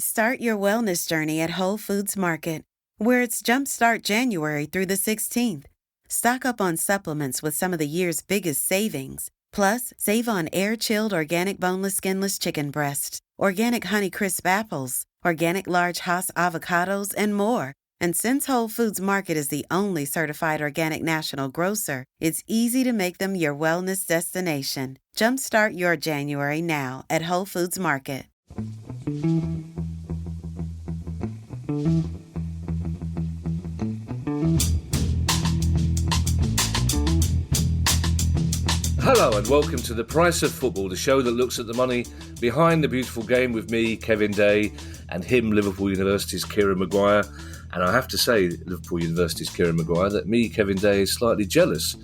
Start your wellness journey at Whole Foods Market, where it's Jumpstart January through the 16th. Stock up on supplements with some of the year's biggest savings. Plus, save on air-chilled organic boneless skinless chicken breasts, organic Honeycrisp apples, organic large Hass avocados, and more. And since Whole Foods Market is the only certified organic national grocer, it's easy to make them your wellness destination. Jumpstart your January now at Whole Foods Market. Hello and welcome to The Price of Football, the show that looks at the money behind the beautiful game with me, Kevin Day, and him, Liverpool University's Kieran Maguire. And I have to say, Liverpool University's Kieran Maguire, that me, Kevin Day, is slightly jealous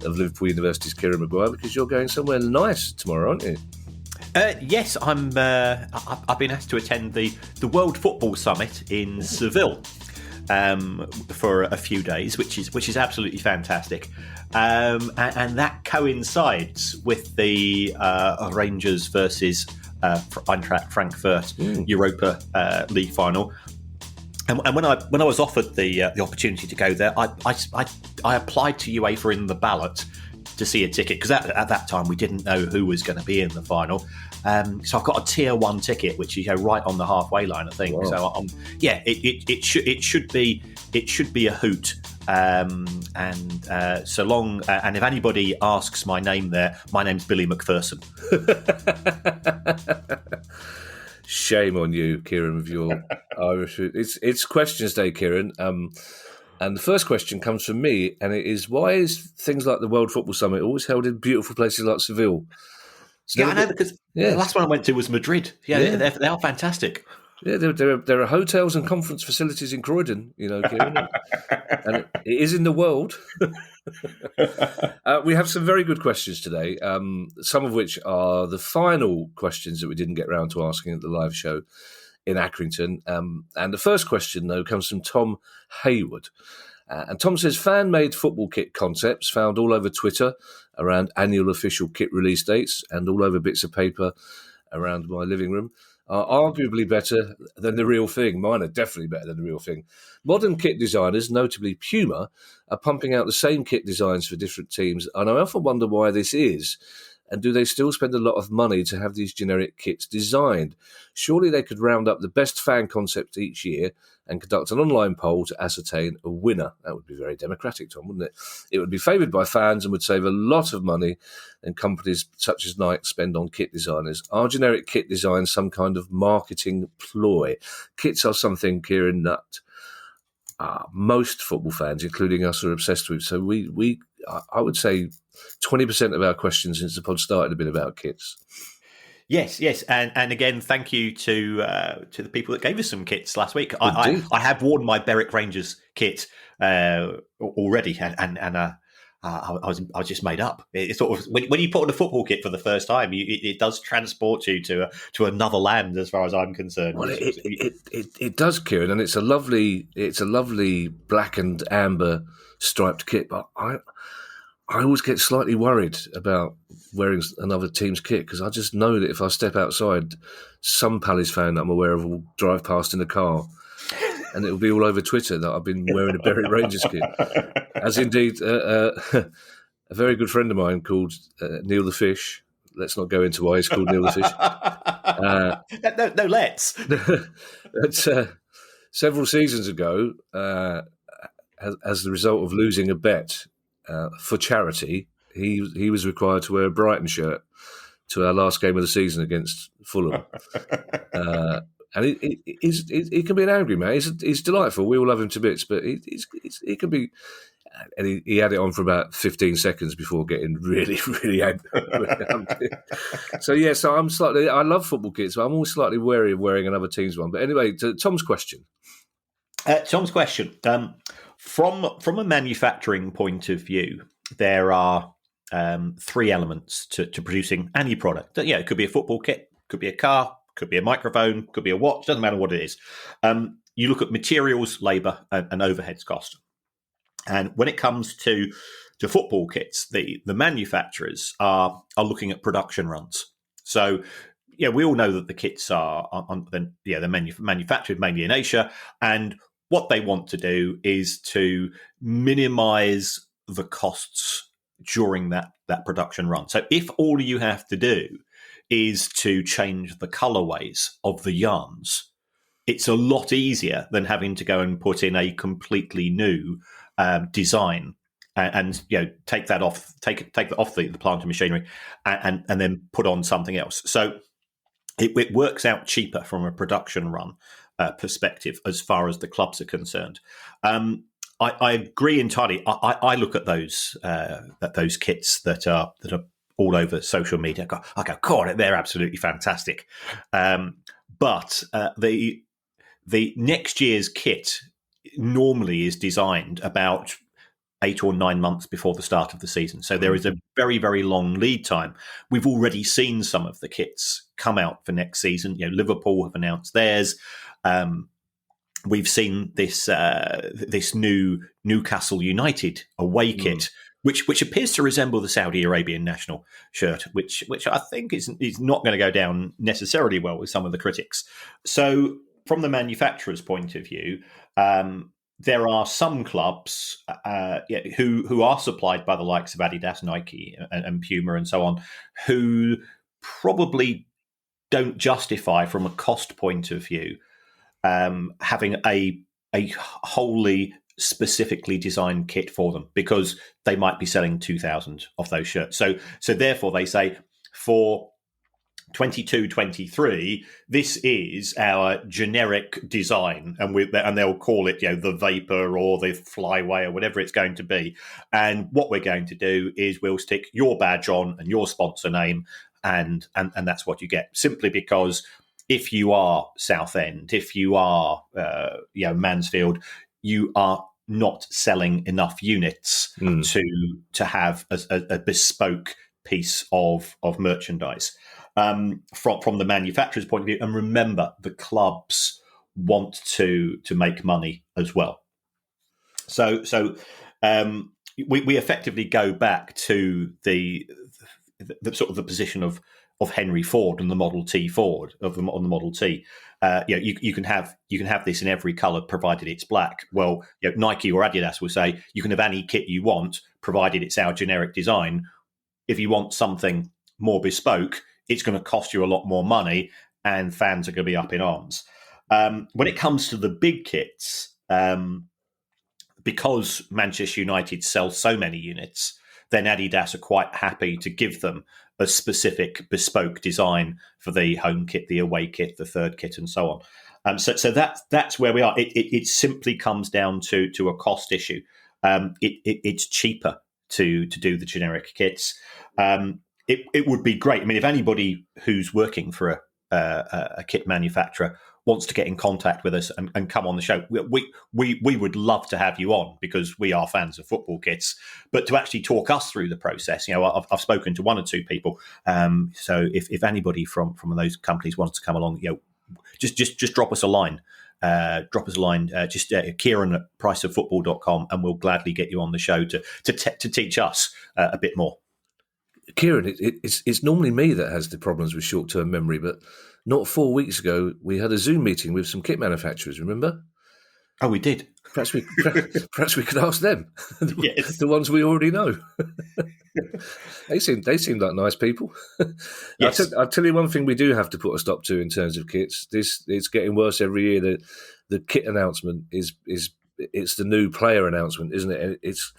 of Liverpool University's Kieran Maguire because you're going somewhere nice tomorrow, aren't you? Yes, I've been asked to attend the World Football Summit in Seville for a few days, which is absolutely fantastic, and that coincides with the Rangers versus Eintracht Frankfurt Europa League final. And when I was offered the opportunity to go there, I applied to UEFA in the ballot to see a ticket, because at that time we didn't know who was going to be in the final. So I've got a tier 1 ticket, which is right on the halfway line, I think. Wow. So it should be a hoot. So long, and if anybody asks my name there, my name's Billy McPherson. Shame on you, Kieran, with your Irish. It's questions day, Kieran. And the first question comes from me, and it is, why is things like the World Football Summit always held in beautiful places like Seville? I know, because the last one I went to was Madrid. They are fantastic. Yeah, there are hotels and conference facilities in Croydon, Kieran, and it is in the world. We have some very good questions today, some of which are the final questions that we didn't get around to asking at the live show in Accrington. And the first question, though, comes from Tom Hayward. And Tom says, fan-made football kit concepts found all over Twitter around annual official kit release dates and all over bits of paper around my living room are arguably better than the real thing. Mine are definitely better than the real thing. Modern kit designers, notably Puma, are pumping out the same kit designs for different teams, and I often wonder why this is. And do they still spend a lot of money to have these generic kits designed? Surely they could round up the best fan concept each year and conduct an online poll to ascertain a winner. That would be very democratic, Tom, wouldn't it? It would be favoured by fans and would save a lot of money than companies such as Nike spend on kit designers. Are generic kit designs some kind of marketing ploy? Kits are something, Kieran, that most football fans, including us, are obsessed with. So I would say 20% of our questions since the pod started have been about kits. Yes, and again, thank you to the people that gave us some kits last week. I have worn my Berwick Rangers kit already, and I was just made up. It's sort of when you put on a football kit for the first time, it does transport you to another land, as far as I'm concerned. Well, it does, Kieran, and it's a lovely black and amber striped kit. But I always get slightly worried about wearing another team's kit, because I just know that if I step outside, some Palace fan that I'm aware of will drive past in a car, and it'll be all over Twitter that I've been wearing a Berwick Rangers kit. As indeed a very good friend of mine called Neil the Fish. Let's not go into why he's called Neil the Fish. No, let's. But, several seasons ago, as the result of losing a bet for charity, he was required to wear a Brighton shirt to our last game of the season against Fulham. And he can be an angry man. He's delightful. We all love him to bits, but he can be. And he had it on for about 15 seconds before getting really, really angry. So I love football kits, but I'm always slightly wary of wearing another team's one. But anyway, to Tom's question. From a manufacturing point of view, there are 3 elements to producing any product. It could be a football kit, could be a car, could be a microphone, could be a watch, doesn't matter what it is. You look at materials, labour, and overheads cost. And when it comes to football kits, the manufacturers are looking at production runs. So we all know that the kits they're manufactured mainly in Asia, and what they want to do is to minimise the costs during that production run. So if all you have to do is to change the colourways of the yarns, it's a lot easier than having to go and put in a completely new design and take that off, take off the plant and machinery, and then put on something else. So it works out cheaper from a production run perspective as far as the clubs are concerned. I agree entirely. I look at those kits that are all over social media. I go, God, they're absolutely fantastic. But the next year's kit normally is designed about 8 or 9 months before the start of the season. So there is a very, very long lead time. We've already seen some of the kits come out for next season. Liverpool have announced theirs. We've seen this new Newcastle United away kit, which appears to resemble the Saudi Arabian national shirt, which I think is not going to go down necessarily well with some of the critics. So from the manufacturer's point of view, there are some clubs who are supplied by the likes of Adidas, Nike, and Puma, and so on, who probably don't justify, from a cost point of view, having a wholly specifically designed kit for them, because they might be selling 2,000 of those shirts. So therefore, they say for 22-23, this is our generic design, and they'll call it the Vapor or the Flyway or whatever it's going to be. And what we're going to do is we'll stick your badge on and your sponsor name, and that's what you get. Simply because if you are Southend, if you are Mansfield, you are not selling enough units to have a bespoke piece of merchandise. From the manufacturer's point of view, and remember, the clubs want to make money as well. So we effectively go back to the sort of the position of Henry Ford and the Model T Ford on the Model T. You can have this in every colour provided it's black. Well, Nike or Adidas will say you can have any kit you want provided it's our generic design. If you want something more bespoke, it's going to cost you a lot more money, and fans are going to be up in arms. When it comes to the big kits, because Manchester United sell so many units, then Adidas are quite happy to give them a specific bespoke design for the home kit, the away kit, the third kit, and so on. So that's where we are. It simply comes down to a cost issue. It's cheaper to do the generic kits. It would be great. I mean, if anybody who's working for a kit manufacturer wants to get in contact with us and come on the show, we would love to have you on, because we are fans of football kits. But to actually talk us through the process, I've spoken to one or two people. So if anybody from those companies wants to come along, just drop us a line. Kieran at priceoffootball.com, and we'll gladly get you on the show to teach us a bit more. Kieran, it's normally me that has the problems with short-term memory, but not 4 weeks ago we had a Zoom meeting with some kit manufacturers, remember? Oh, we did. Perhaps we could ask them, Yes. the ones we already know. They seem like nice people. Yes. I'll tell you one thing we do have to put a stop to in terms of kits. It's getting worse every year. The kit announcement it's the new player announcement, isn't it? It's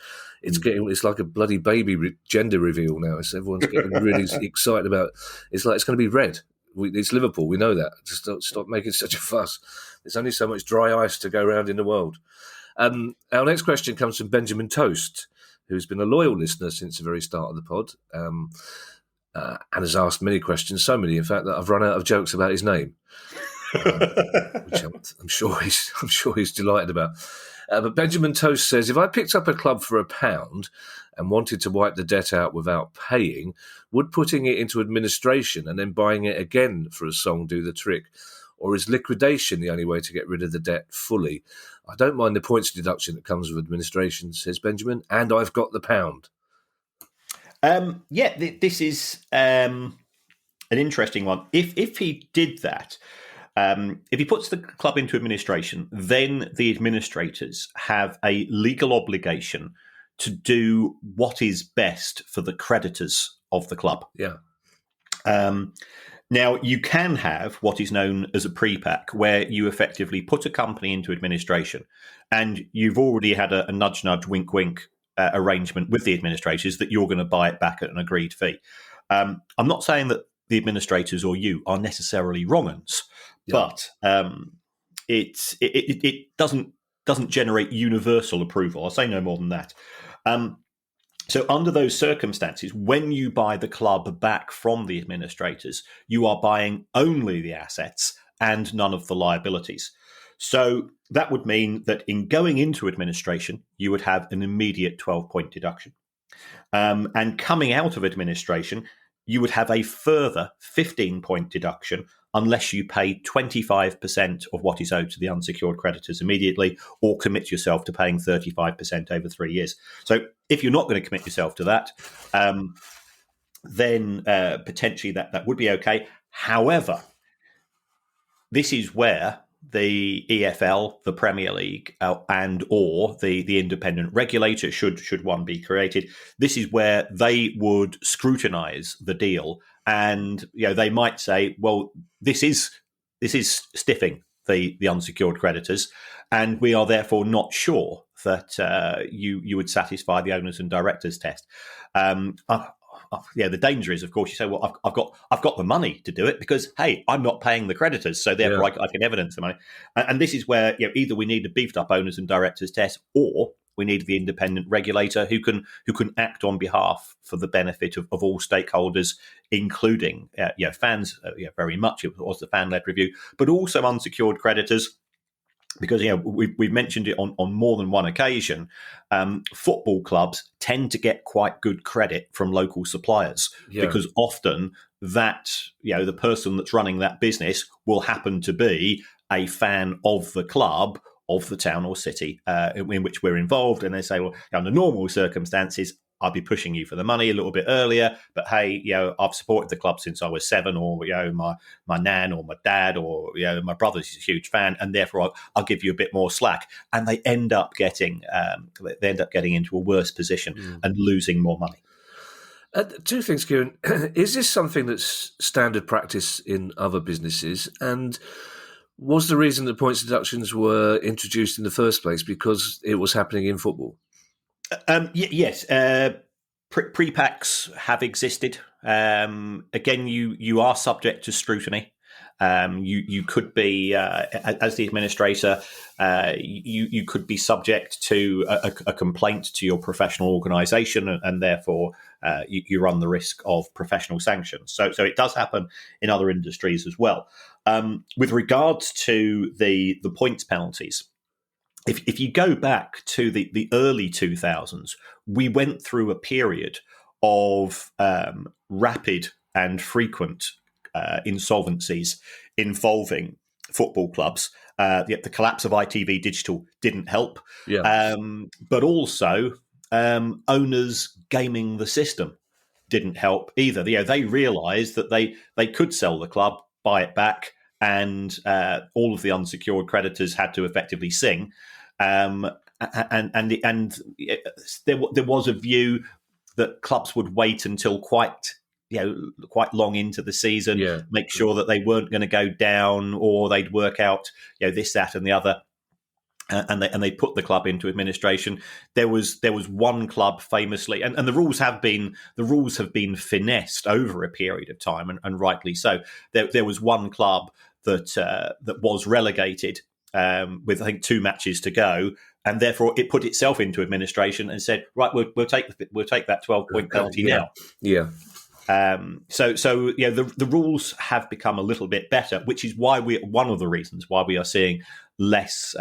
like a bloody baby gender reveal now. Everyone's getting really excited about. It's like it's going to be red. It's Liverpool. We know that. Just stop making such a fuss. There's only so much dry ice to go around in the world. Our next question comes from Benjamin Toast, who's been a loyal listener since the very start of the pod, and has asked many questions. So many, in fact, that I've run out of jokes about his name. Which I'm sure he's delighted about. But Benjamin Toast says, if I picked up a club for £1 and wanted to wipe the debt out without paying, would putting it into administration and then buying it again for a song do the trick? Or is liquidation the only way to get rid of the debt fully? I don't mind the points deduction that comes with administration, says Benjamin, and I've got the £1. This is an interesting one. If he did that, if he puts the club into administration, then the administrators have a legal obligation to do what is best for the creditors of the club. Yeah. Now, you can have what is known as a pre-pack, where you effectively put a company into administration and you've already had a nudge, wink, wink arrangement with the administrators that you're going to buy it back at an agreed fee. I'm not saying that the administrators or you are necessarily wrong uns, but it doesn't generate universal approval. I'll say no more than that. So under those circumstances, when you buy the club back from the administrators, you are buying only the assets and none of the liabilities. So that would mean that in going into administration, you would have an immediate 12-point deduction. And coming out of administration, you would have a further 15-point deduction unless you pay 25% of what is owed to the unsecured creditors immediately, or commit yourself to paying 35% over 3 years. So if you're not going to commit yourself to that, then potentially that would be okay. However, this is where the EFL, the Premier League, and or the independent regulator, should one be created, this is where they would scrutinise the deal, and they might say, well, this is stiffing the unsecured creditors, and we are therefore not sure that you would satisfy the owners and directors test. The danger is, of course, you say, well, I've got the money to do it because, hey, I'm not paying the creditors, so therefore I can evidence the money. And this is where either we need a beefed up owners and directors test, or we need the independent regulator who can act on behalf for the benefit of all stakeholders, including fans, very much. It was the fan-led review, but also unsecured creditors. Because we've mentioned it on more than one occasion, football clubs tend to get quite good credit from local suppliers, because often that the person that's running that business will happen to be a fan of the club, of the town or city in which we're involved, and they say, well, under normal circumstances, I'll be pushing you for the money a little bit earlier, but hey, I've supported the club since I was 7, or my nan or my dad or my brother's a huge fan, and therefore I'll give you a bit more slack, and they end up getting into a worse position and losing more money. Two things, Kieran. Is this something that's standard practice in other businesses, and was the reason that points deductions were introduced in the first place because it was happening in football? Yes. Pre-packs have existed. Again, you are subject to scrutiny. You could be, as the administrator, you could be subject to a complaint to your professional organisation, and therefore you run the risk of professional sanctions. So it does happen in other industries as well. With regards to the points penalties, if you go back to the early 2000s, we went through a period of rapid and frequent insolvencies involving football clubs. The collapse of ITV Digital didn't help, but also owners gaming the system didn't help either. They realised that they could sell the club, buy it back, and all of the unsecured creditors had to effectively sing. And there was a view that clubs would wait until quite long into the season, make sure that they weren't going to go down, or they'd work out this, that, and the other, and they put the club into administration. There was one club famously, and the rules have been finessed over a period of time, and rightly so. There was one club that was relegated with I think 2 matches to go, and therefore it put itself into administration and said, right, we'll take that 12-point penalty now. So the rules have become a little bit better, which is why one of the reasons why we are seeing less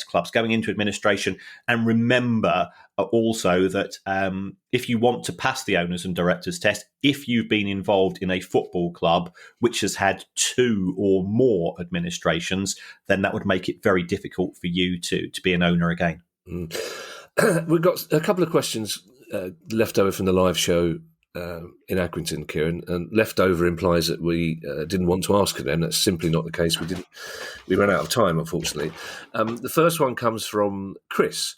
clubs going into administration. And remember also that if you want to pass the owners and directors test, if you've been involved in a football club which has had 2 or more administrations, then that would make it very difficult for you to be an owner again. We've got a couple of questions left over from the live show in Accrington, Kieran, and leftover implies that we didn't want to ask them. That's simply not the case. We ran out of time, unfortunately. The first one comes from Chris.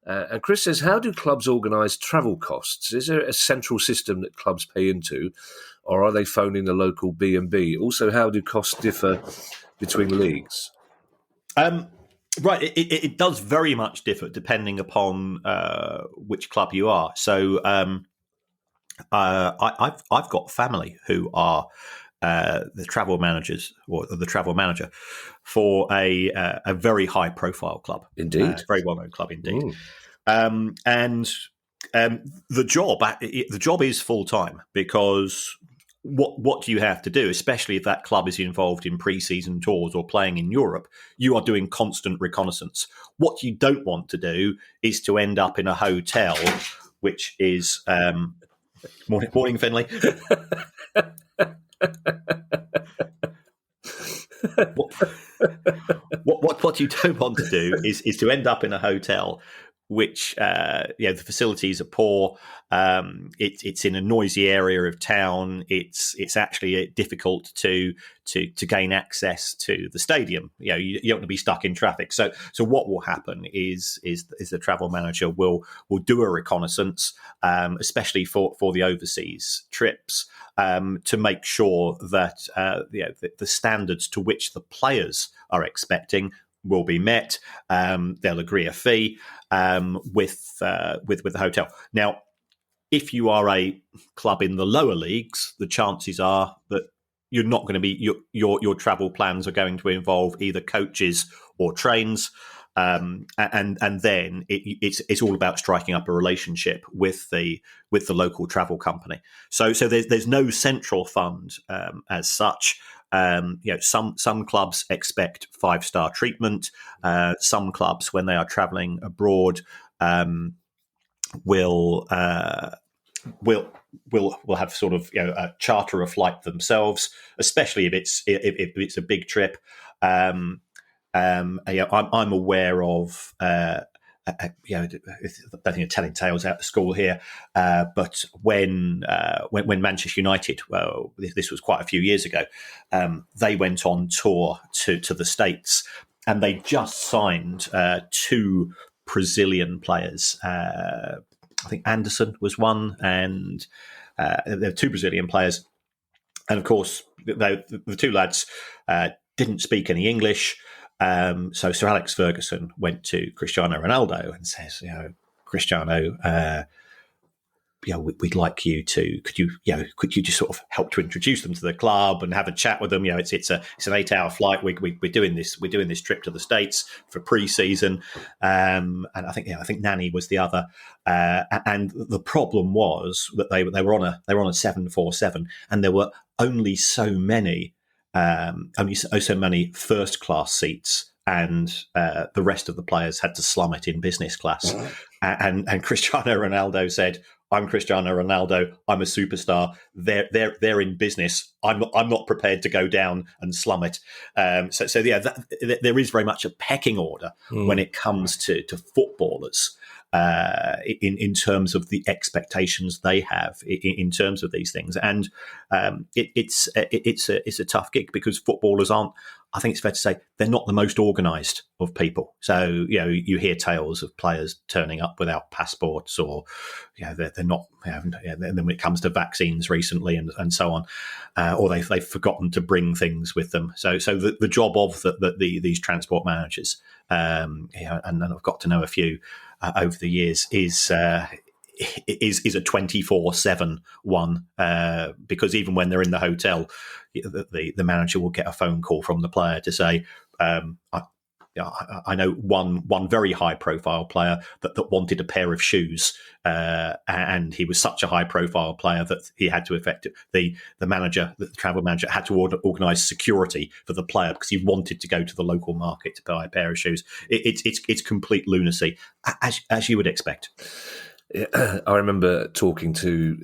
And Chris says, how do clubs organise travel costs? Is there a central system that clubs pay into, or are they phoning the local B&B? Also, how do costs differ between leagues? Right, it does very much differ depending upon which club you are. So I've got family who are the travel managers or the travel manager for a very high profile club. Indeed, very well known club indeed. And the job is full time, because what do you have to do, especially if that club is involved in pre-season tours or playing in Europe? You are doing constant reconnaissance. What you don't want to do is to end up in a hotel, which is morning, Finley. What you don't want to do is to end up in a hotel which the facilities are poor. It's in a noisy area of town. It's actually difficult to gain access to the stadium. You don't want to be stuck in traffic. So what will happen is the travel manager will do a reconnaissance, especially for the overseas trips, to make sure that the standards to which the players are expecting will be met. They'll agree a fee with the hotel. Now, if you are a club in the lower leagues, the chances are that you're not going to be your travel plans are going to involve either coaches or trains, and then it's all about striking up a relationship with the local travel company. So there's no central fund as such. Some clubs expect 5-star treatment. Some clubs, when they are travelling abroad, will have sort of a charter a flight themselves, especially if it's a big trip. I'm aware of. I don't think you're telling tales out of school here, but when Manchester United, well, this was quite a few years ago, they went on tour to the States, and they just signed 2 Brazilian players. I think Anderson was one, and there were 2 Brazilian players, and of course the 2 lads didn't speak any English. So Sir Alex Ferguson went to Cristiano Ronaldo and says, Cristiano, we'd like you to, could you just sort of help to introduce them to the club and have a chat with them? It's an 8-hour flight. We're doing this trip to the States for pre-season. And I think Nani was the other. And the problem was that they were on a 747, and there were only so many first class seats, and the rest of the players had to slum it in business class. And Cristiano Ronaldo said, "I'm Cristiano Ronaldo. I'm a superstar. They're in business. I'm not prepared to go down and slum it." There is very much a pecking order when it comes to footballers. In terms of the expectations they have in terms of these things, and it's a tough gig, because footballers aren't, I think it's fair to say, they're not the most organised of people. So you hear tales of players turning up without passports, or they're not. And then when it comes to vaccines recently and so on, or they've forgotten to bring things with them. So the job of these transport managers, and I've got to know a few over the years, is a 24/7 one, because even when they're in the hotel, the manager will get a phone call from the player to say, I know one very high profile player that wanted a pair of shoes, and he was such a high profile player that he had to the travel manager had to organise security for the player, because he wanted to go to the local market to buy a pair of shoes. It's complete lunacy, as you would expect. I remember talking to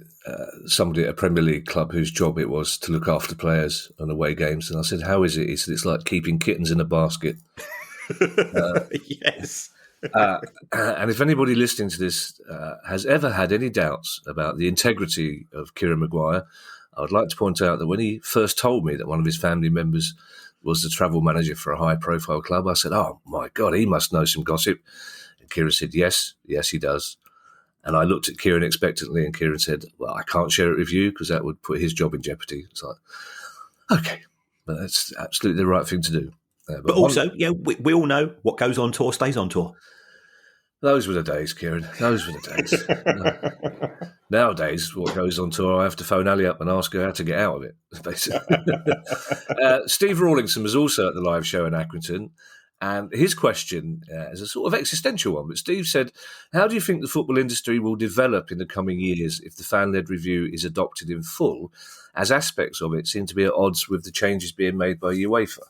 somebody at a Premier League club whose job it was to look after players on away games, and I said, "How is it?" He said, "It's like keeping kittens in a basket." Yes. And if anybody listening to this has ever had any doubts about the integrity of Kieran Maguire, I would like to point out that when he first told me that one of his family members was the travel manager for a high-profile club, I said, "Oh my God, he must know some gossip." And Kieran said, "Yes, he does." And I looked at Kieran expectantly, and Kieran said, "Well, I can't share it with you because that would put his job in jeopardy." It's like, okay, but that's absolutely the right thing to do. But also, we all know what goes on tour stays on tour. Those were the days, Kieran. Those were the days. Nowadays, what goes on tour, I have to phone Ali up and ask her how to get out of it, basically. Steve Rawlinson was also at the live show in Accrington, and his question is a sort of existential one. But Steve said, how do you think the football industry will develop in the coming years if the fan-led review is adopted in full, as aspects of it seem to be at odds with the changes being made by UEFA?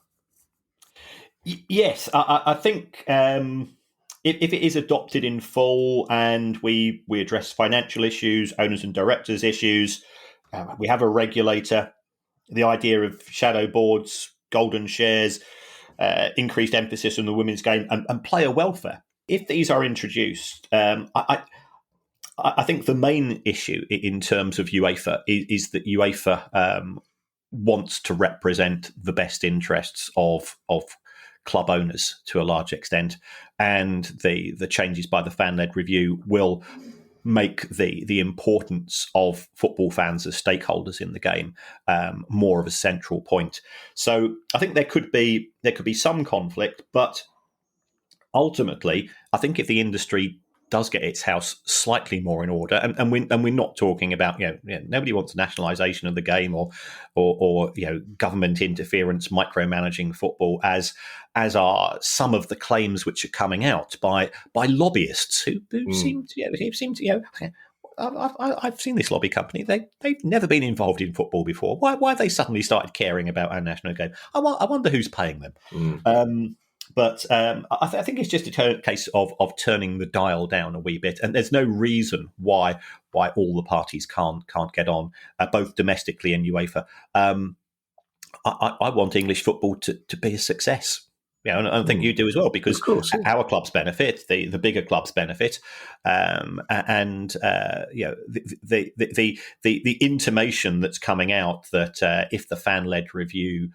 Yes, I think if it is adopted in full and we address financial issues, owners and directors issues, we have a regulator, the idea of shadow boards, golden shares, increased emphasis on the women's game and player welfare. If these are introduced, I think the main issue in terms of UEFA is that UEFA wants to represent the best interests of club owners to a large extent, and the changes by the fan-led review will make the importance of football fans as stakeholders in the game more of a central point. So I think there could be some conflict, but ultimately, I think if the industry does get its house slightly more in order, and we're not talking about nobody wants nationalisation of the game or government interference micromanaging football as are some of the claims which are coming out by lobbyists who seem to I've seen this lobby company. They've never been involved in football before. Why have they suddenly started caring about our national game? I wonder who's paying them. But I think it's just a case of turning the dial down a wee bit, and there's no reason why all the parties can't get on, both domestically and UEFA. I want English football to be a success. And I think you do as well, because our clubs benefit, the bigger clubs benefit, the intimation that's coming out that if the fan-led review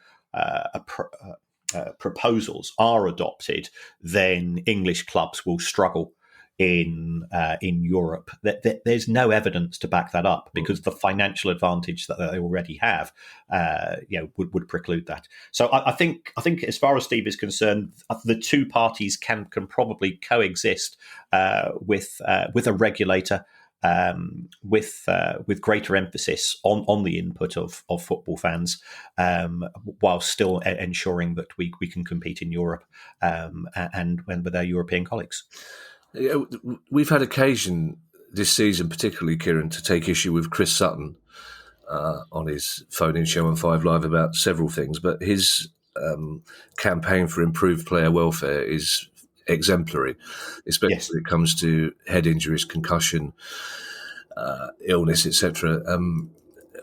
proposals are adopted, then English clubs will struggle in Europe. There's no evidence to back that up, because the financial advantage that they already have, would preclude that. So I think as far as Steve is concerned, the two parties can probably coexist with a regulator. With greater emphasis on the input of football fans, while still ensuring that we can compete in Europe and with our European colleagues. We've had occasion this season, particularly, Kieran, to take issue with Chris Sutton on his phone-in show on 5 Live about several things, but his campaign for improved player welfare is exemplary, especially when it comes to head injuries, concussion, illness, etc.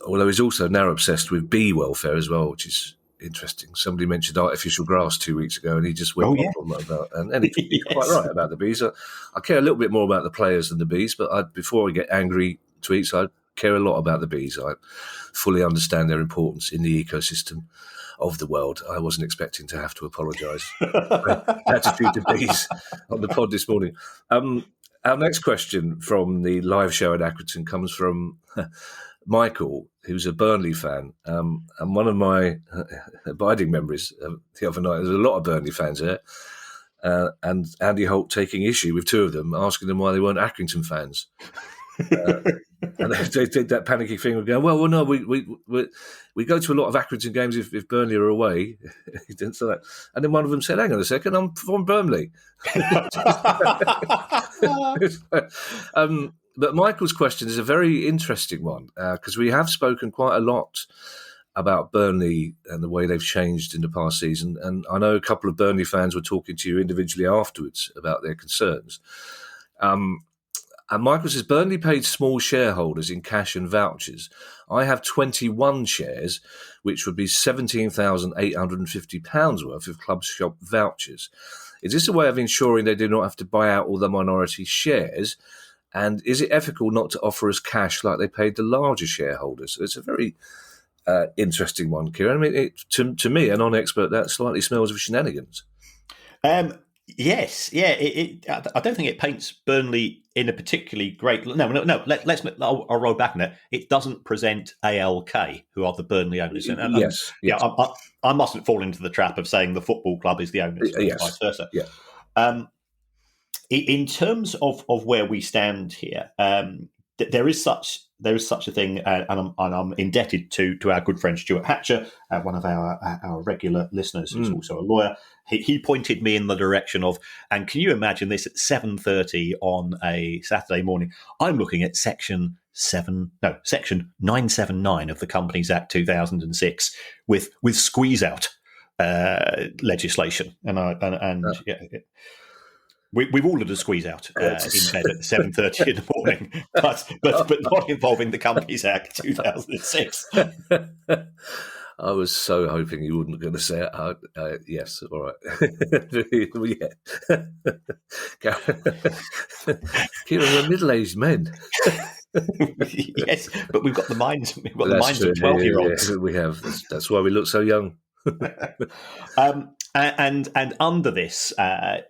Although he's also now obsessed with bee welfare as well, which is interesting. Somebody mentioned artificial grass 2 weeks ago, and he just went on about, and he's quite right about the bees. I care a little bit more about the players than the bees, but before I get angry tweets, I care a lot about the bees. I fully understand their importance in the ecosystem of the world. I wasn't expecting to have to apologise for attitude to bees on the pod this morning. Our next question from the live show at Accrington comes from Michael, who's a Burnley fan. And one of my abiding memories the other night, there's a lot of Burnley fans there, and Andy Holt taking issue with two of them, asking them why they weren't Accrington fans. And they did that panicky thing of going, well, no, we go to a lot of Accrington games if Burnley are away. He didn't say that. And then one of them said, hang on a second, I'm from Burnley. But Michael's question is a very interesting one, because we have spoken quite a lot about Burnley and the way they've changed in the past season. And I know a couple of Burnley fans were talking to you individually afterwards about their concerns. And Michael says, Burnley paid small shareholders in cash and vouchers. I have 21 shares, which would be £17,850 worth of club shop vouchers. Is this a way of ensuring they do not have to buy out all the minority shares? And is it ethical not to offer us cash like they paid the larger shareholders? So it's a very interesting one, Kieran. I mean, to me, a non-expert, that slightly smells of shenanigans. Yes, yeah. I don't think it paints Burnley in a particularly great. No. I'll roll back on it. It doesn't present ALK, who are the Burnley owners. Yes. Yeah. I mustn't fall into the trap of saying the football club is the owners, and vice versa. Yeah. In terms of where we stand here, there is such a thing, and I'm indebted to our good friend Stuart Hatcher, one of our regular listeners, who's also a lawyer. He pointed me in the direction of, and can you imagine this at 7:30 on a Saturday morning? I'm looking at section 979 of the Companies Act 2006 with squeeze out legislation, We've all had a squeeze out in bed at 7:30 in the morning, but not involving the Companies Act 2006. I was so hoping you weren't going to say it. Yes, all right. Kieran, we're middle-aged men. Yes, but we've got the minds. We've got the minds of 12-year-olds. Yeah, we have. That's why we look so young. And under this,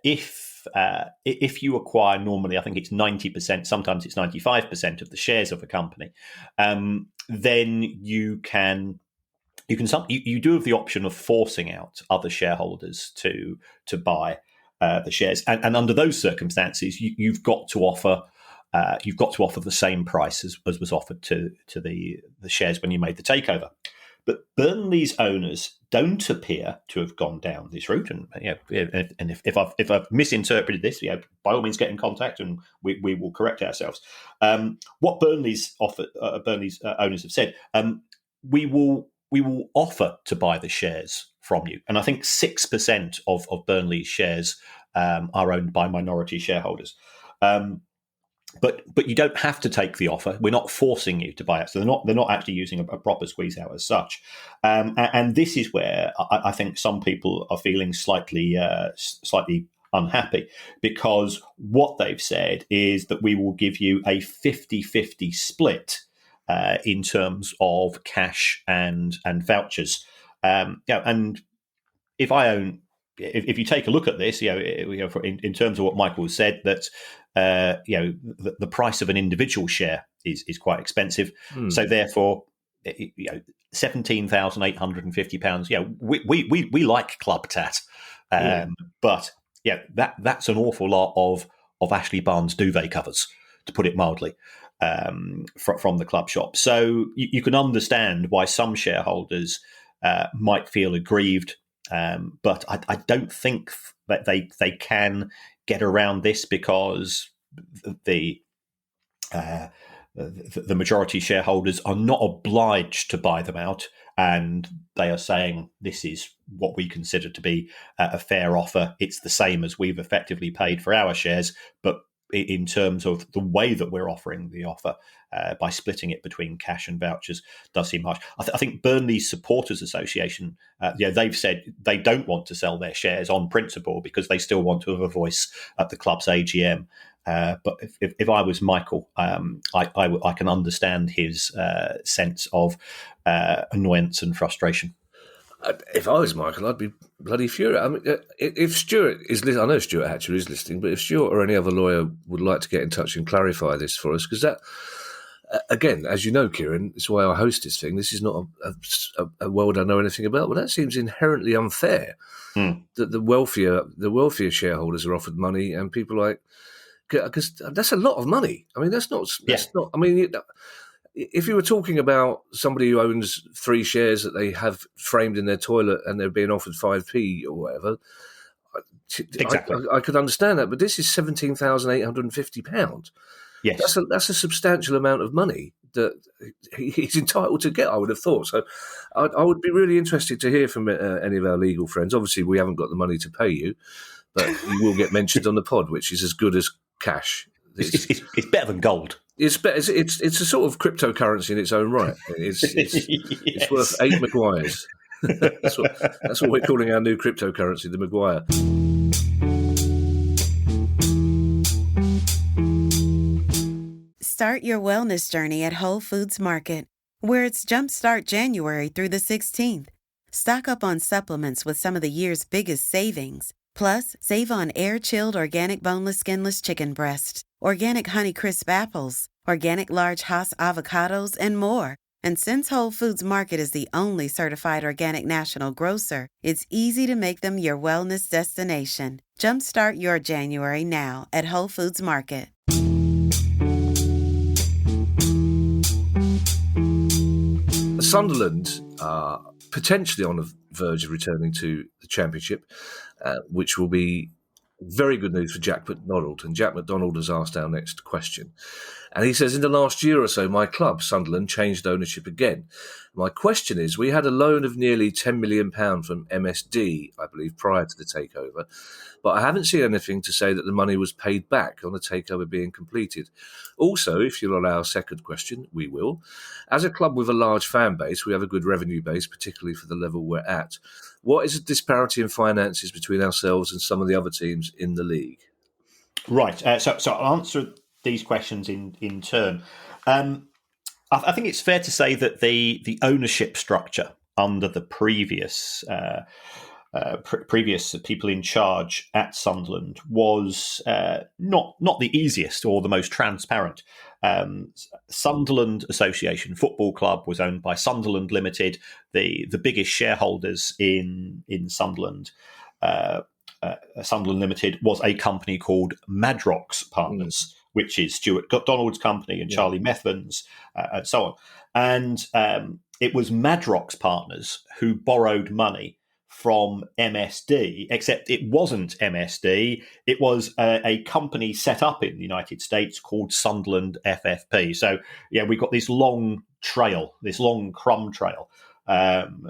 if you acquire normally, I think it's 90%, sometimes it's 95% of the shares of a company, then you do have the option of forcing out other shareholders to buy the shares, and under those circumstances, you've got to offer the same price as was offered to the shares when you made the takeover. But Burnley's owners don't appear to have gone down this route, and if I've misinterpreted this, by all means get in contact and we will correct ourselves. What Burnley's owners have said, we will offer to buy the shares from you, and I think 6% of Burnley's shares are owned by minority shareholders. But you don't have to take the offer. We're not forcing you to buy it. So they're not actually using a proper squeeze out as such. And this is where I think some people are feeling slightly unhappy, because what they've said is that we will give you a 50-50 split in terms of cash and vouchers. And if you take a look at this, in terms of what Michael said, that the price of an individual share is quite expensive. So therefore, £17,850. We like club tat, but that's an awful lot of Ashley Barnes duvet covers, to put it mildly, from the club shop. So you can understand why some shareholders might feel aggrieved. But I don't think that they can get around this, because the majority shareholders are not obliged to buy them out, and they are saying this is what we consider to be a fair offer. It's the same as we've effectively paid for our shares, but in terms of the way that we're offering the offer, by splitting it between cash and vouchers, does seem harsh. I think Burnley Supporters Association, they've said they don't want to sell their shares on principle, because they still want to have a voice at the club's AGM. But if I was Michael, I can understand his sense of annoyance and frustration. If I was Michael, I'd be bloody furious. I mean, if Stuart is listening, I know Stuart Hatcher is listening, but if Stuart or any other lawyer would like to get in touch and clarify this for us, because that, again, as you know, Kieran, it's why I host this thing. This is not a world I know anything about, but that seems inherently unfair. That the wealthier shareholders are offered money, and people like, because that's a lot of money. I mean, that's not. I mean. If you were talking about somebody who owns 3 shares that they have framed in their toilet and they're being offered 5p or whatever, exactly, I could understand that. But this is £17,850. Yes, that's a substantial amount of money that he's entitled to get, I would have thought. So I would be really interested to hear from any of our legal friends. Obviously, we haven't got the money to pay you, but you will get mentioned on the pod, which is as good as cash. It's better than gold. It's better. It's a sort of cryptocurrency in its own right. It's worth 8 Maguires. that's what we're calling our new cryptocurrency, the Maguire. Start your wellness journey at Whole Foods Market, where it's Jumpstart January through the 16th. Stock up on supplements with some of the year's biggest savings. Plus, save on air-chilled organic boneless skinless chicken breasts, organic Honeycrisp apples, organic large Hass avocados, and more. And since Whole Foods Market is the only certified organic national grocer, it's easy to make them your wellness destination. Jumpstart your January now at Whole Foods Market. Sunderland are potentially on the verge of returning to the Championship, which will be very good news for Jack McDonald. And Jack McDonald has asked our next question. And he says, in the last year or so, my club, Sunderland, changed ownership again. My question is, we had a loan of nearly £10 million from MSD, I believe, prior to the takeover, but I haven't seen anything to say that the money was paid back on the takeover being completed. Also, if you'll allow a second question, we will. As a club with a large fan base, we have a good revenue base, particularly for the level we're at. What is the disparity in finances between ourselves and some of the other teams in the league? Right. So I'll answer these questions in turn. I think it's fair to say that the ownership structure under the previous people in charge at Sunderland was not the easiest or the most transparent. Sunderland Association Football Club was owned by Sunderland Limited, the biggest shareholders in Sunderland. Sunderland Limited was a company called Madrox Partners, which is Stuart Donald's company and Charlie Methven's and so on. And it was Madrox Partners who borrowed money from MSD, except it wasn't MSD. It was a company set up in the United States called Sunderland FFP. So, yeah, we've got this long trail, this long crumb trail to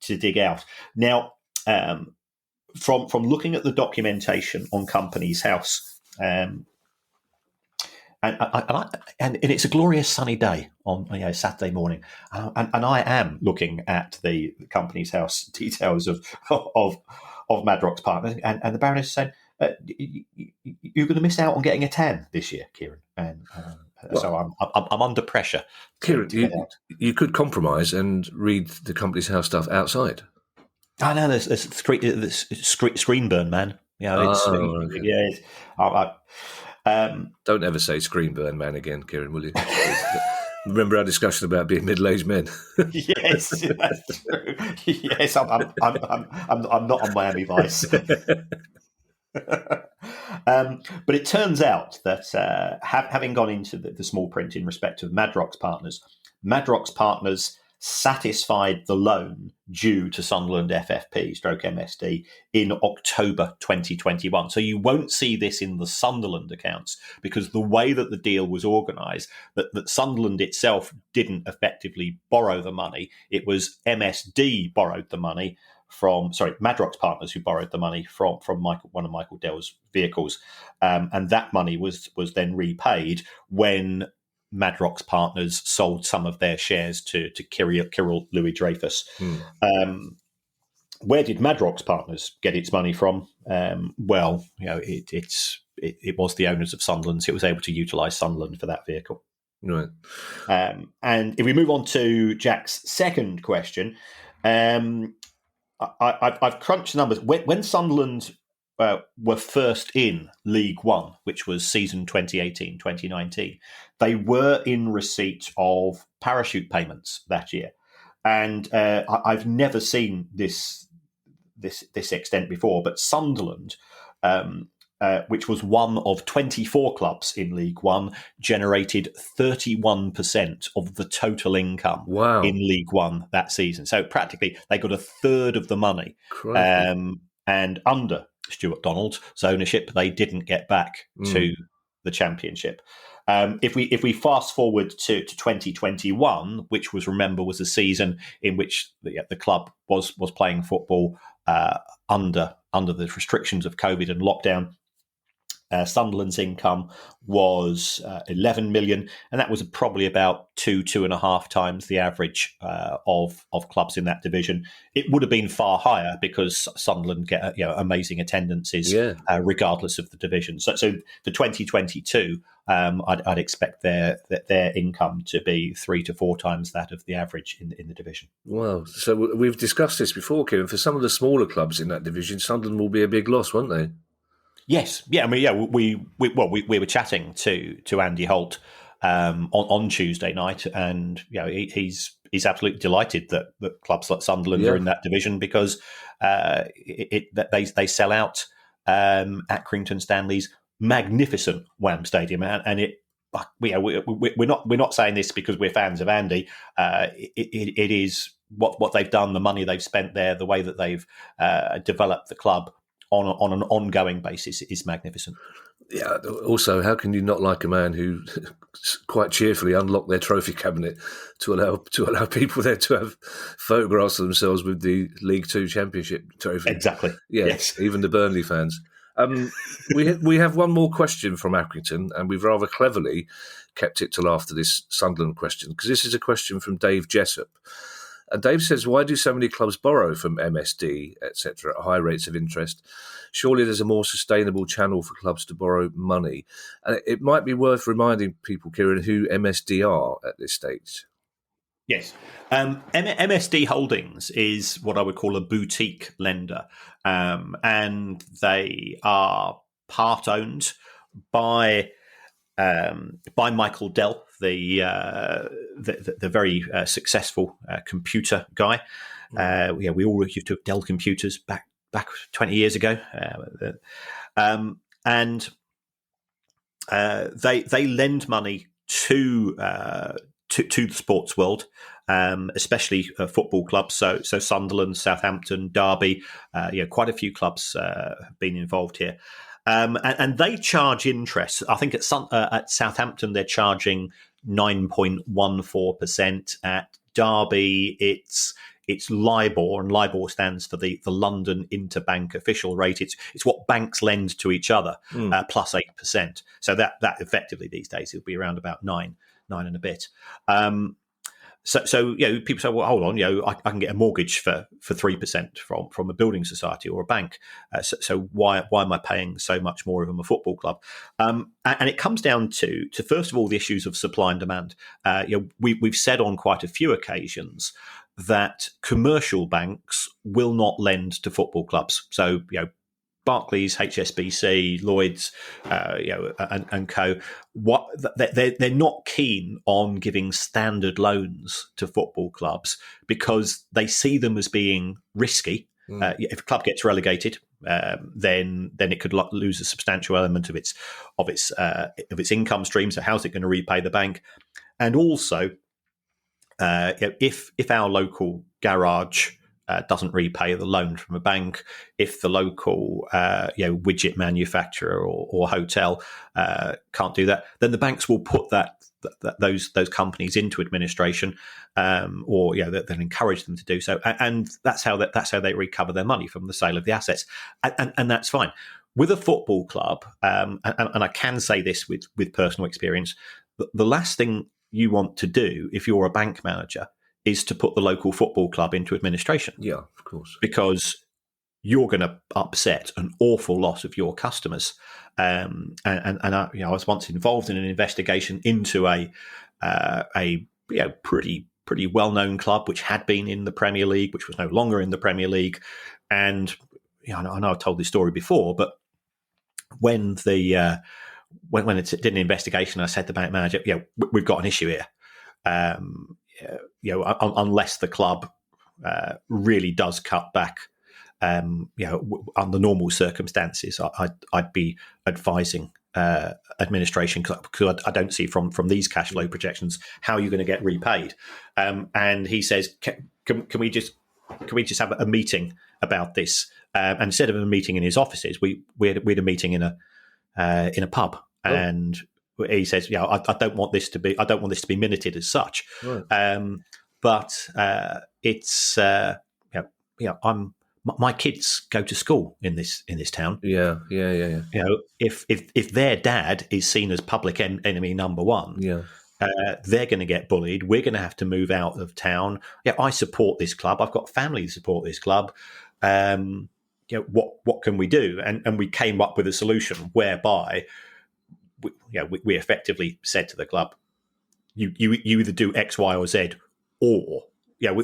dig out. Now, from looking at the documentation on Companies House, and it's a glorious sunny day on Saturday morning, and I am looking at the Companies House details of Madrox Partners, and the Baroness said, "You're going to miss out on getting a tan this year, Kieran." And so I'm under pressure. Kieran, you could compromise and read the Companies House stuff outside. I know there's screen burn, man. Don't ever say screen burn, man, again, Kieran, will you? Remember our discussion about being middle-aged men? Yes, that's true. Yes, I'm not on Miami Vice. But it turns out that having gone into the small print in respect of Madrox Partners satisfied the loan due to Sunderland FFP stroke MSD in October 2021. So you won't see this in the Sunderland accounts because the way that the deal was organised, that Sunderland itself didn't effectively borrow the money. It was MSD borrowed the money Madrox Partners who borrowed the money from one of Michael Dell's vehicles. And that money was then repaid when Madrox Partners sold some of their shares to Kirill Louis Dreyfus. Where did Madrox Partners get its money from? Well, it was the owners of Sunderland, so it was able to utilise Sunderland for that vehicle. Right. And if we move on to Jack's second question, I've crunched the numbers. When Sunderland were first in League One, which was season 2018-2019, they were in receipt of parachute payments that year. And I've never seen this extent before, but Sunderland, which was one of 24 clubs in League One, generated 31% of the total income in League One that season. So practically they got a third of the money. And under Stuart Donald's ownership, they didn't get back to the Championship. If we fast forward to 2021, which was a season in which the club was playing football under the restrictions of COVID and lockdown, Sunderland's income was 11 million, and that was probably about 2.5 times the average of clubs in that division. It would have been far higher because Sunderland get amazing attendances, regardless of the division. So for 2022, I'd expect their income to be 3 to 4 times that of the average in the division. Wow! So we've discussed this before, Kieran. For some of the smaller clubs in that division, Sunderland will be a big loss, won't they? Yes, yeah. I mean, we were chatting to Andy Holt on Tuesday night, and he's absolutely delighted that clubs like Sunderland are in that division because they sell out Accrington Stanley's magnificent Wham Stadium, and we're not saying this because we're fans of Andy. It is what they've done, the money they've spent there, the way that they've developed the club on an ongoing basis is magnificent. Yeah. Also, how can you not like a man who quite cheerfully unlocked their trophy cabinet to allow people there to have photographs of themselves with the League Two Championship trophy? Exactly. Yeah, yes. Even the Burnley fans. We have one more question from Accrington, and we've rather cleverly kept it till after this Sunderland question, because this is a question from Dave Jessup. And Dave says, why do so many clubs borrow from MSD, etc., at high rates of interest? Surely there's a more sustainable channel for clubs to borrow money. And it might be worth reminding people, Kieran, who MSD are at this stage. Yes. MSD Holdings is what I would call a boutique lender. And they are part owned by Michael Dell, the very successul computer guy. We all used to have Dell computers back 20 years ago, and they lend money to the sports world, especially football clubs. So Sunderland, Southampton, Derby, quite a few clubs have been involved here. And they charge interest. I think at Southampton they're charging 9.14%. At Derby, it's LIBOR, and LIBOR stands for the London Interbank Official Rate. It's what banks lend to each other, plus 8%. So that effectively these days it'll be around about nine and a bit. So people say, well, hold on, I can get a mortgage for 3% from a building society or a bank. So why am I paying so much more from a football club? And it comes down to first of all the issues of supply and demand. We've said on quite a few occasions that commercial banks will not lend to football clubs. So Barclays, HSBC, Lloyds, and co. They're not keen on giving standard loans to football clubs because they see them as being risky. If a club gets relegated, then it could lose a substantial element of its income stream. So how's it going to repay the bank? And also, if our local garage doesn't repay the loan from a bank, if the local widget manufacturer or hotel can't do that, then the banks will put those companies into administration, or they'll encourage them to do so, and that's how they recover their money from the sale of the assets, and that's fine. With a football club, and I can say this with personal experience, the last thing you want to do if you're a bank manager is to put the local football club into administration. Yeah, of course. Because you're going to upset an awful lot of your customers. I was once involved in an investigation into a pretty well-known club which had been in the Premier League, which was no longer in the Premier League. And I know I've told this story before, but when it did an investigation, I said to the bank manager, we've got an issue here. Unless the club really does cut back, under normal circumstances, I'd be advising administration because I don't see from these cash flow projections how you're going to get repaid. And he says, can we just have a meeting about this? And instead of a meeting in his offices, we had a meeting in a pub. Oh. And he says, I don't want this to be minuted as such. Right. But it's I'm my kids go to school in this town. Yeah. If their dad is seen as public enemy number one, Yeah. they're going to get bullied. We're going to have to move out of town. I support this club. I've got family to support this club. What can we do? And we came up with a solution whereby we effectively said to the club, you either do X, Y, or Z, or you're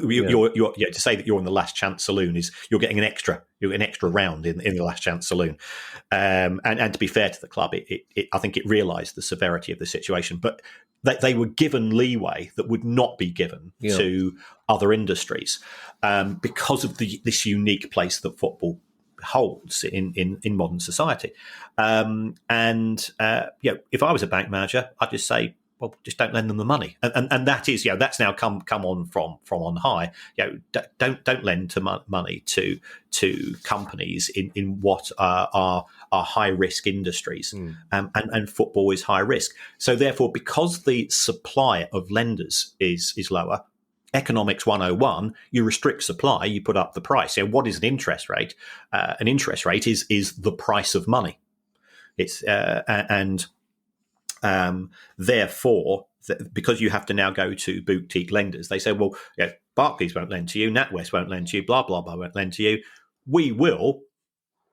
to say that you're in the last chance saloon is you're getting an extra round in the last chance saloon. And to be fair to the club, I think it realised the severity of the situation, but they were given leeway that would not be given to other industries because of this unique place that football holds in modern society. If I was a bank manager, I'd just say, well, just don't lend them the money, and that is, that's now come on from on high. Don't lend money to companies in what are high risk industries, and football is high risk. So therefore, because the supply of lenders is lower, Economics 101, you restrict supply, you put up the price. What is an interest rate? An interest rate is the price of money. It's therefore, because you have to now go to boutique lenders, they say, well, Barclays won't lend to you, NatWest won't lend to you, blah, blah, blah won't lend to you. We will,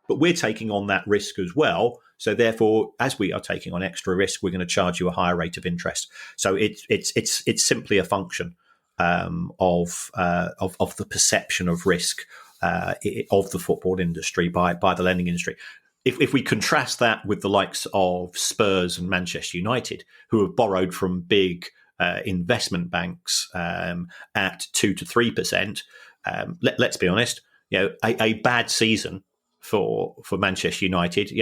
but we're taking on that risk as well. So therefore, as we are taking on extra risk, we're going to charge you a higher rate of interest. So it's simply a function of the perception of risk of the football industry by the lending industry. If we contrast that with the likes of Spurs and Manchester United, who have borrowed from big investment banks at 2 to 3%, let's be honest, a bad season for Manchester United,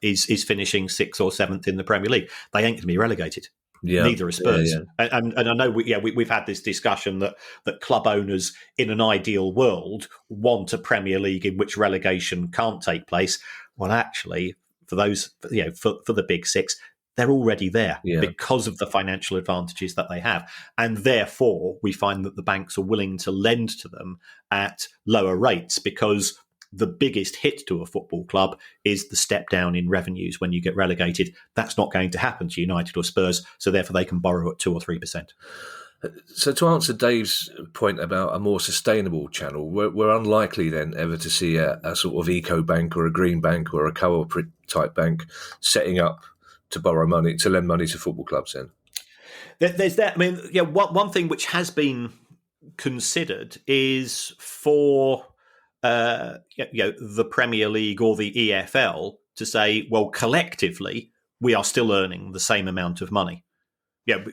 is finishing 6th or 7th in the Premier League. They ain't going to be relegated. Yeah. Neither are Spurs. Yeah. And I know we've had this discussion that club owners in an ideal world want a Premier League in which relegation can't take place. Well, actually, for those, for the big six, they're already there because of the financial advantages that they have. And therefore, we find that the banks are willing to lend to them at lower rates because the biggest hit to a football club is the step down in revenues when you get relegated. That's not going to happen to United or Spurs, so therefore they can borrow at 2 or 3%. So to answer Dave's point about a more sustainable channel, we're unlikely then ever to see a sort of eco bank or a green bank or a co-op type bank setting up to borrow money, to lend money to football clubs then? There's that. I mean, one thing which has been considered is for the Premier League or the EFL to say, well, collectively, we are still earning the same amount of money.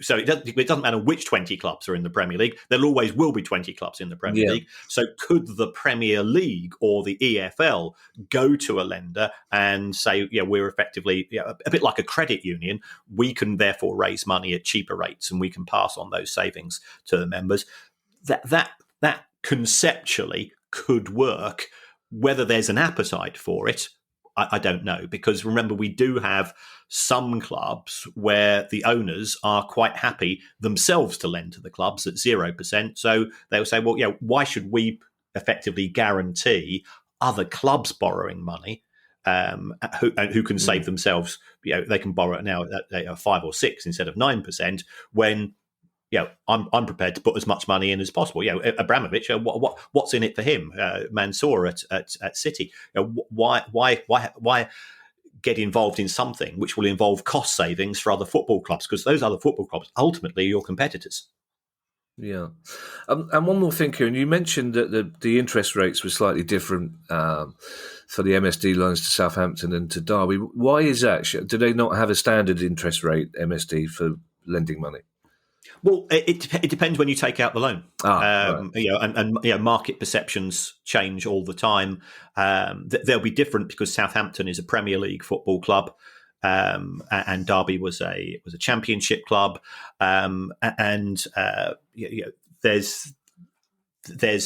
So it doesn't matter which 20 clubs are in the Premier League. There always will be 20 clubs in the Premier League. So could the Premier League or the EFL go to a lender and say, we're effectively a bit like a credit union. We can therefore raise money at cheaper rates and we can pass on those savings to the members. That conceptually could work. Whether there's an appetite for it, I don't know, because remember, we do have some clubs where the owners are quite happy themselves to lend to the clubs at 0%. So they'll say, well, why should we effectively guarantee other clubs borrowing money who can save themselves? They can borrow it now at 5 or 6 instead of 9% when I'm prepared to put as much money in as possible. Abramovich, what's in it for him? Mansour at City. Why get involved in something which will involve cost savings for other football clubs? Because those other football clubs ultimately are your competitors. Yeah, and one more thing, Kieran. You mentioned that the interest rates were slightly different for the MSD loans to Southampton and to Derby. Why is that? Do they not have a standard interest rate, MSD, for lending money? Well, it depends when you take out the loan. Right. And market perceptions change all the time. They'll be different because Southampton is a Premier League football club, and Derby was a Championship club. There's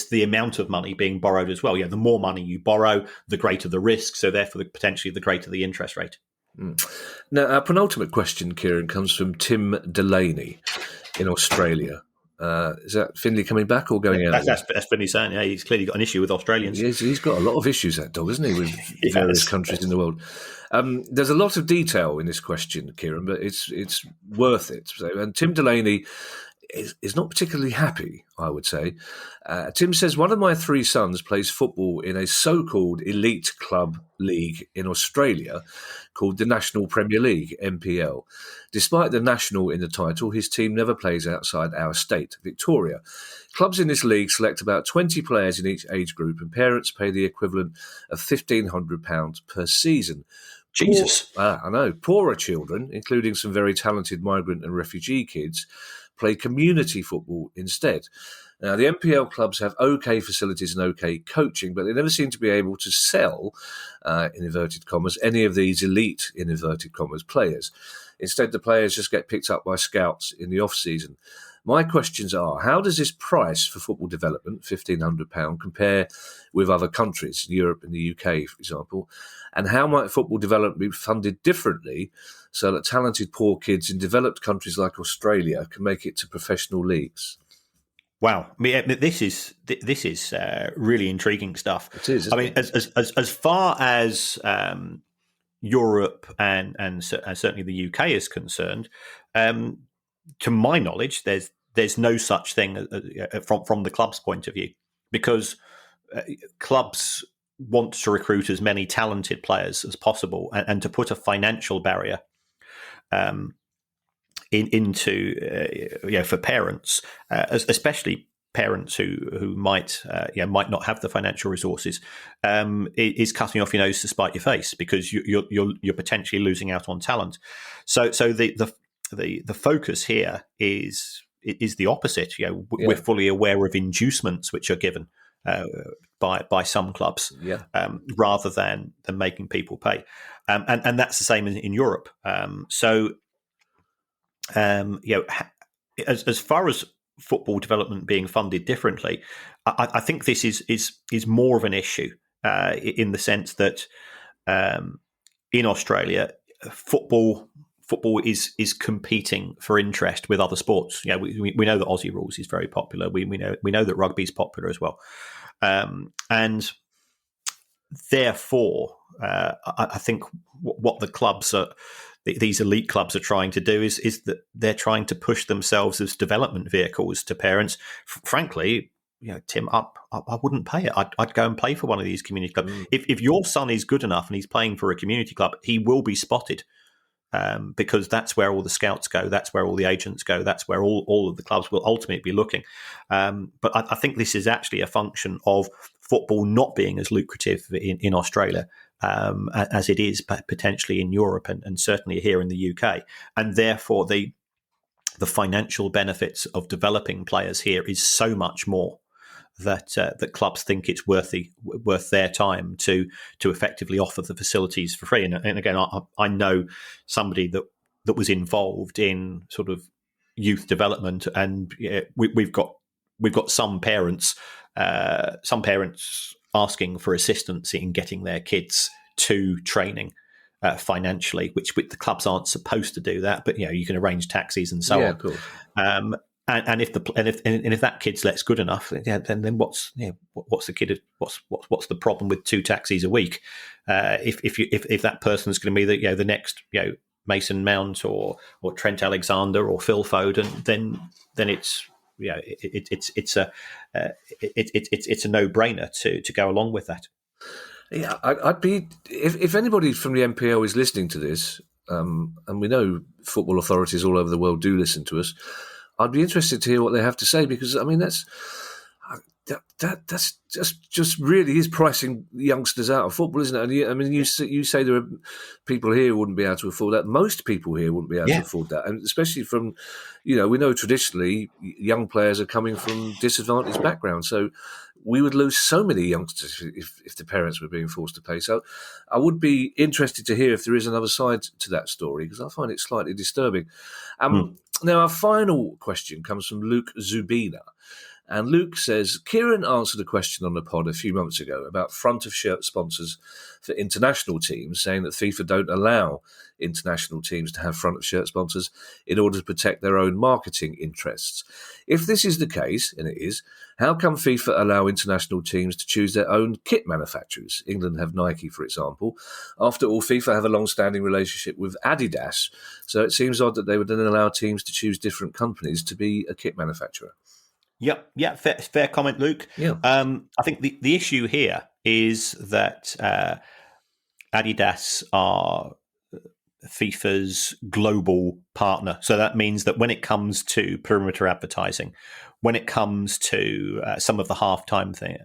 the amount of money being borrowed as well. The more money you borrow, the greater the risk. So therefore, potentially, the greater the interest rate. Now, our penultimate question, Kieran, comes from Tim Delaney in Australia. Is that Finley coming back or going out? That's Finley saying, yeah, he's clearly got an issue with Australians. He's got a lot of issues, that dog, isn't he, with various countries in the world. There's a lot of detail in this question, Kieran, but it's worth it. So, and Tim Delaney is not particularly happy, I would say. Tim says, one of my 3 sons plays football in a so-called elite club league in Australia called the National Premier League, NPL. Despite the national in the title, his team never plays outside our state, Victoria. Clubs in this league select about 20 players in each age group, and parents pay the equivalent of £1,500 per season. Jesus. I know. Poorer children, including some very talented migrant and refugee kids, play community football instead. Now, the NPL clubs have okay facilities and okay coaching, but they never seem to be able to sell, in inverted commas, any of these elite, in inverted commas, players. Instead, the players just get picked up by scouts in the off-season. My questions are, how does this price for football development, £1,500, compare with other countries, Europe and the UK, for example? And how might football development be funded differently so that talented poor kids in developed countries like Australia can make it to professional leagues? Wow, I mean, this is really intriguing stuff. It is. I mean, as far as Europe and certainly the UK is concerned, to my knowledge, there's no such thing from the club's point of view, because clubs want to recruit as many talented players as possible, and to put a financial barrier into for parents, especially parents who might not have the financial resources, is cutting off your nose to spite your face, because you're potentially losing out on talent. So the focus here is the opposite. We're fully aware of inducements which are given by some clubs, rather than making people pay, and that's the same in Europe. As far as football development being funded differently, I think this is more of an issue in the sense that in Australia, football is competing for interest with other sports. We know that Aussie rules is very popular. We know that rugby is popular as well, and therefore, I think what the clubs are. These elite clubs are trying to do is that they're trying to push themselves as development vehicles to parents. Frankly, Tim, I wouldn't pay it. I'd go and play for one of these community clubs. If your son is good enough and he's playing for a community club, he will be spotted, because that's where all the scouts go. That's where all the agents go. That's where all of the clubs will ultimately be looking. But I think this is actually a function of football not being as lucrative in Australia as it is potentially in Europe and certainly here in the UK, and therefore the financial benefits of developing players here is so much more that clubs think it's worth their time to effectively offer the facilities for free. And again, I know somebody that was involved in sort of youth development, and we've got some parents asking for assistance in getting their kids to training financially, which the clubs aren't supposed to do that, but you can arrange taxis and so on. Of course. And if that kid's let's good enough, then what's the kid? What's the problem with 2 taxis a week? If that person's going to be the next Mason Mount or Trent Alexander or Phil Foden, then it's it's a no-brainer to go along with that. Yeah, I'd be if anybody from the NPL is listening to this, and we know football authorities all over the world do listen to us. I'd be interested to hear what they have to say, because I mean that's just really is pricing youngsters out of football, isn't it? And you say there are people here who wouldn't be able to afford that. Most people here wouldn't be able to afford that, and especially from, we know traditionally young players are coming from disadvantaged backgrounds, so we would lose so many youngsters if the parents were being forced to pay. So I would be interested to hear if there is another side to that story, because I find it slightly disturbing. Now, our final question comes from Luke Zubina. And Luke says, Kieran answered a question on the pod a few months ago about front of shirt sponsors for international teams, saying that FIFA don't allow international teams to have front of shirt sponsors in order to protect their own marketing interests. If this is the case, and it is, how come FIFA allow international teams to choose their own kit manufacturers? England have Nike, for example. After all, FIFA have a long-standing relationship with Adidas, so it seems odd that they would then allow teams to choose different companies to be a kit manufacturer. Yep, yeah, fair comment, Luke. Yeah. I think the issue here is that Adidas are FIFA's global partner. So that means that when it comes to perimeter advertising, when it comes to some of the halftime thing,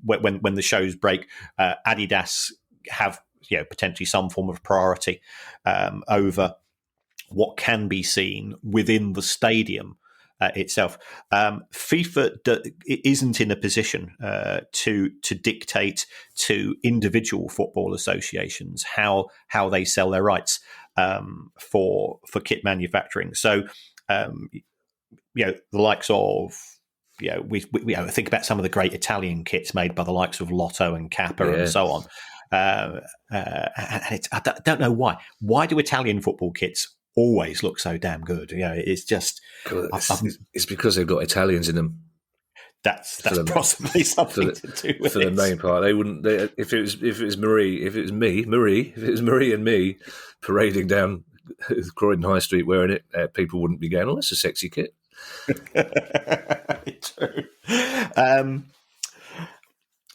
when the shows break, Adidas have potentially some form of priority over what can be seen within the stadium itself. FIFA isn't in a position to dictate to individual football associations how they sell their rights for kit manufacturing. So, the likes of we think about some of the great Italian kits made by the likes of Lotto and Kappa and so on. And I don't know why. Why do Italian football kits always look so damn good? It's just it's because they've got Italians in them. That's possibly something to do with for the main part. They wouldn't. If it was Marie and me parading down Croydon High Street wearing it, people wouldn't be going, "Oh, that's a sexy kit." True.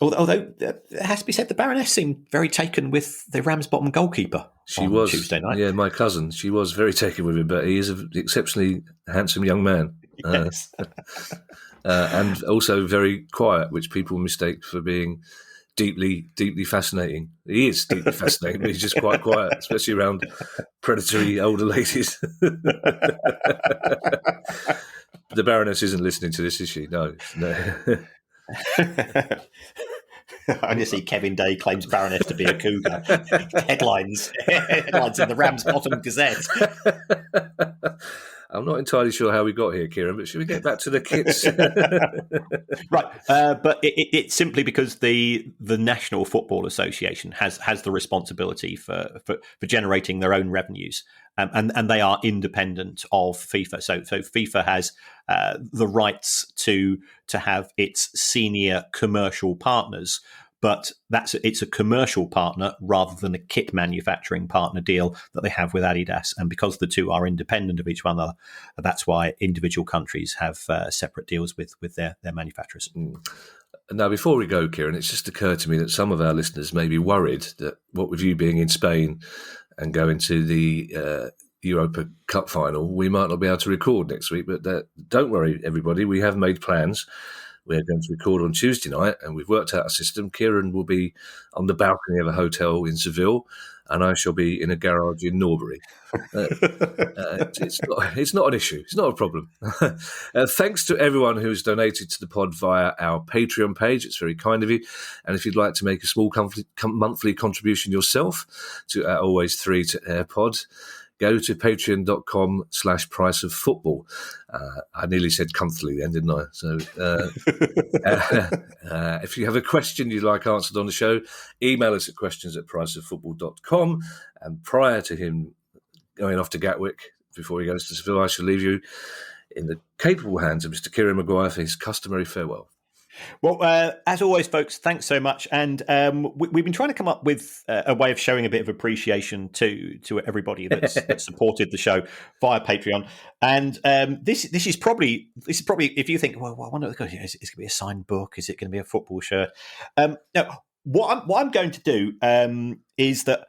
Although it has to be said, the Baroness seemed very taken with the Ramsbottom goalkeeper. She was Tuesday night. Yeah, my cousin. She was very taken with him, but he is an exceptionally handsome young man. Yes. And also very quiet, which people mistake for being deeply, deeply fascinating. He is deeply fascinating, but he's just quite quiet, especially around predatory older ladies. The Baroness isn't listening to this, is she? No. I just see Kevin Day claims Baroness to be a cougar. Headlines in the Ramsbottom Gazette. I'm not entirely sure how we got here, Kieran, but should we get back to the kits? Right, but it's simply because the National Football Association has the responsibility for generating their own revenues, and they are independent of FIFA. So FIFA has the rights to have its senior commercial partners, but it's a commercial partner rather than a kit manufacturing partner deal that they have with Adidas. And because the two are independent of each other, that's why individual countries have separate deals with their manufacturers. Now, before we go, Kieran, it's just occurred to me that some of our listeners may be worried that what with you being in Spain and going to the Europa Cup final, we might not be able to record next week. But don't worry, everybody. We have made plans. We're going to record on Tuesday night, and we've worked out a system. Kieran will be on the balcony of a hotel in Seville, and I shall be in a garage in Norbury. It's not an issue. It's not a problem. Thanks to everyone who's donated to the pod via our Patreon page. It's very kind of you. And if you'd like to make a small monthly contribution yourself to our Always 3 to Air pod, go to patreon.com/priceoffootball. I nearly said comfortably then, didn't I? So if you have a question you'd like answered on the show, email us at questions@priceoffootball.com. And prior to him going off to Gatwick, before he goes to Seville, I shall leave you in the capable hands of Mr. Kieran Maguire for his customary farewell. Well, as always, folks, thanks so much. And we've been trying to come up with a way of showing a bit of appreciation to everybody that's supported the show via Patreon. And this is probably if you think, well, I wonder, is it going to be a signed book? Is it going to be a football shirt? No, what I'm going to do is that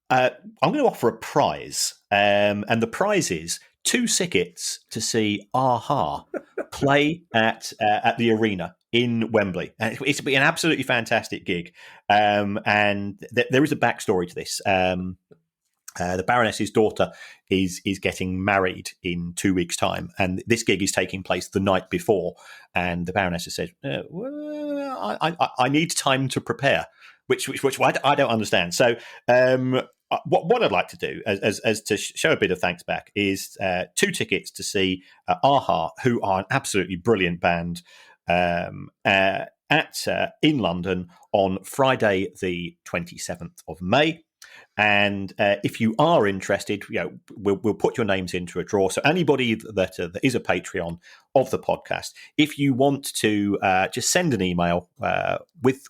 I'm going to offer a prize, and the prize is 2 tickets to see Aha play at the Arena in Wembley. And it's been an absolutely fantastic gig. And there is a backstory to this. The Baroness's daughter is getting married in 2 weeks' time, and this gig is taking place the night before. And the Baroness has said, I need time to prepare. which I don't understand. So what I'd like to do, as to show a bit of thanks back, is 2 tickets to see Aha, who are an absolutely brilliant band, in London on Friday the 27th of May. And if you are interested, we'll put your names into a draw. So anybody that is a Patreon of the podcast, if you want to just send an email with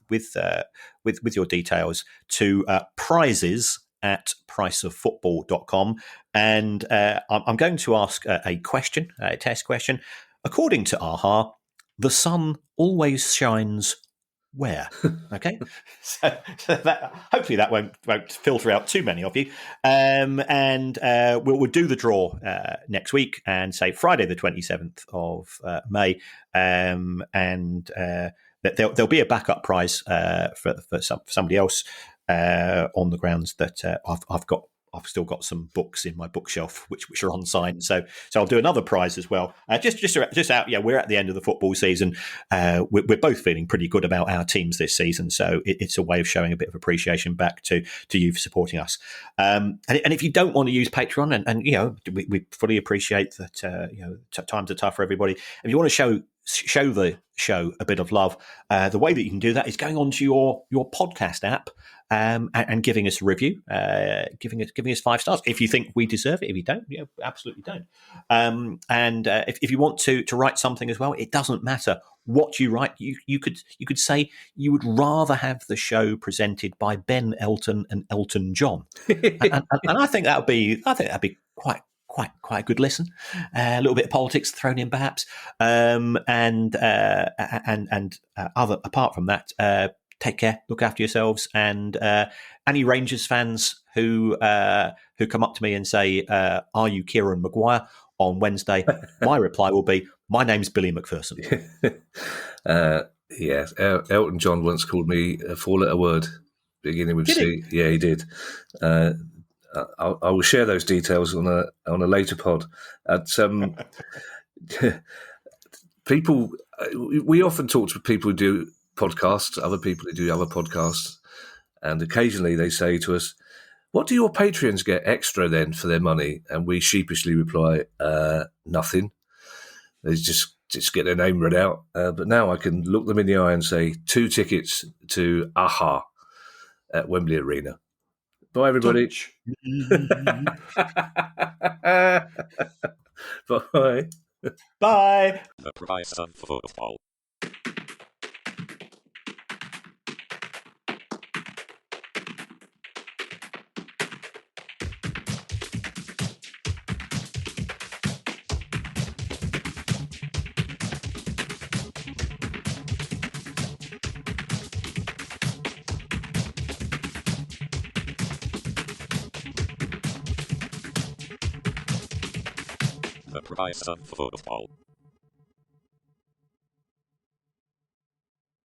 your details to prizes@priceoffootball.com, and I'm going to ask a question, a test question. According to Aha, the sun always shines where? Okay, so that, hopefully that won't filter out too many of you, and we'll do the draw next week, and say Friday the 27th of May, and there'll be a backup prize for somebody else on the grounds that I've still got some books in my bookshelf which are unsigned, so I'll do another prize as well. Just out. Yeah, we're at the end of the football season. We're both feeling pretty good about our teams this season, so it's a way of showing a bit of appreciation back to you for supporting us. And if you don't want to use Patreon, and we fully appreciate that times are tough for everybody. If you want to show the show a bit of love, the way that you can do that is going onto your podcast app and giving us a review, giving us 5 stars if you think we deserve it. If you don't, absolutely don't. And if you want to write something as well, it doesn't matter what you write. You could say you would rather have the show presented by Ben Elton and Elton John, and I think that'd be quite a good listen. A little bit of politics thrown in, perhaps, and other apart from that. Take care, look after yourselves, and any Rangers fans who come up to me and say, "Are you Kieran Maguire?" on Wednesday, my reply will be, "My name's Billy McPherson." Yes, Elton John once called me a 4-letter word beginning with C. Yeah, he did. I will share those details on a later pod. People, we often talk to people who do podcasts, other people who do other podcasts, and occasionally they say to us, "What do your Patreons get extra then for their money?" And we sheepishly reply, "Nothing." They just get their name read out. But now I can look them in the eye and say, 2 tickets to Aha at Wembley Arena. Bye, everybody. Bye. Bye. The price of football. The price of football.